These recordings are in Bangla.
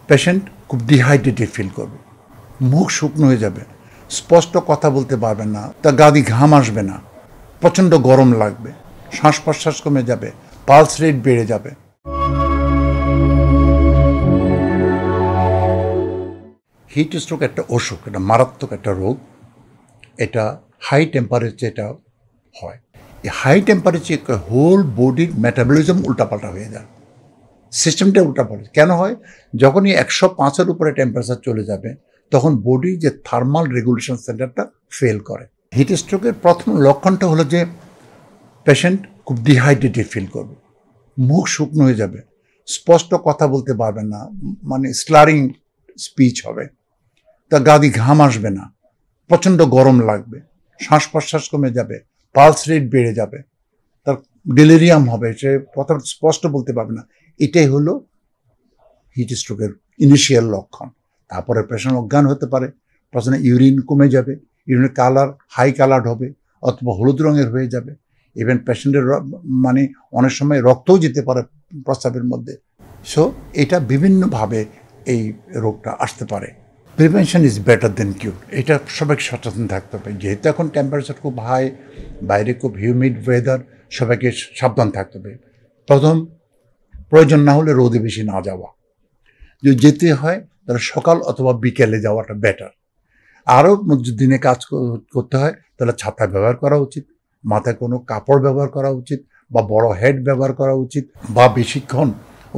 পেশেন্ট খুব ডিহাইড্রেটেড ফিল করবে, মুখ শুকনো হয়ে যাবে, স্পষ্ট কথা বলতে পারবে না, তার গা দিয়ে ঘাম আসবে না, প্রচণ্ড গরম লাগবে, শ্বাস প্রশ্বাস কমে যাবে, পালস রেট বেড়ে যাবে। হিট স্ট্রোক একটা অসুখ, এটা মারাত্মক একটা রোগ। এটা হাই টেম্পারেচার এটা হয়। এই হাই টেম্পারেচার হোল বডির মেটাবলিজম উল্টাপাল্টা হয়ে যায়, সিস্টেমটা উল্টাপাল্টা কেন হয়? যখনই 105-এর উপরে টেম্পারেচার চলে যাবে তখন বডির যে থার্মাল রেগুলেশন সেন্টারটা ফেল করে। হিট স্ট্রোকের প্রথম লক্ষণটা হলো যে পেশেন্ট খুব ডিহাইড্রেটেড ফিল করবে, মুখ শুকনো হয়ে যাবে, স্পষ্ট কথা বলতে পারবে না, মানে স্লারিং স্পিচ হবে, তার গা দিয়ে ঘাম আসবে না, প্রচণ্ড গরম লাগবে, শ্বাস প্রশ্বাস কমে যাবে, পালস রেট বেড়ে যাবে, তার ডেলিরিয়াম হবে, সে কথা স্পষ্ট বলতে পারবে না। এটাই হলো হিট স্ট্রোকের ইনিশিয়াল লক্ষণ। তারপরে পেশেন্ট অজ্ঞান হতে পারে, প্রথমে ইউরিন কমে যাবে, ইউরিনের কালার হাই কালার্ড হবে অথবা হলুদ রঙের হয়ে যাবে। ইভেন পেশেন্টের মানে অনেক সময় রক্তও যেতে পারে প্রস্রাবের মধ্যে। সো এটা বিভিন্নভাবে এই রোগটা আসতে পারে। প্রিভেনশন ইজ বেটার দেন কিউর, এটা সবাইকে সচেতন থাকতে হবে। যেহেতু এখন টেম্পারেচার খুব হাই, বাইরে খুব হিউমিড ওয়েদার, সবাইকে সাবধান থাকতে হবে। প্রথম, প্রয়োজন না হলে রোদে বেশি না যাওয়া, যদি যেতে হয় তাহলে সকাল অথবা বিকেলে যাওয়াটা বেটার। আরও দিনে কাজ করতে হয় তাহলে ছাতা ব্যবহার করা উচিত, মাথায় কোনো কাপড় ব্যবহার করা উচিত, বা বড় হেড ব্যবহার করা উচিত, বা বেশিক্ষণ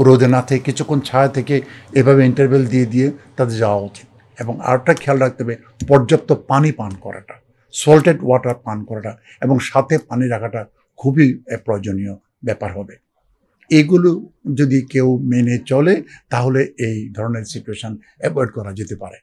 রোদে না থেকে কিছুক্ষণ ছায়া থেকে এভাবে ইন্টারভেল দিয়ে দিয়ে তাদের যাওয়া উচিত। এবং আরেকটা খেয়াল রাখতে হবে, পর্যাপ্ত পানি পান করাটা, সল্টেড ওয়াটার পান করাটা এবং সাথে পানি রাখাটা খুবই প্রয়োজনীয় ব্যাপার হবে। এগুলো যদি কেউ মেনে চলে তাহলে এই ধরনের সিচুয়েশন অ্যাভয়েড করা যেতে পারে।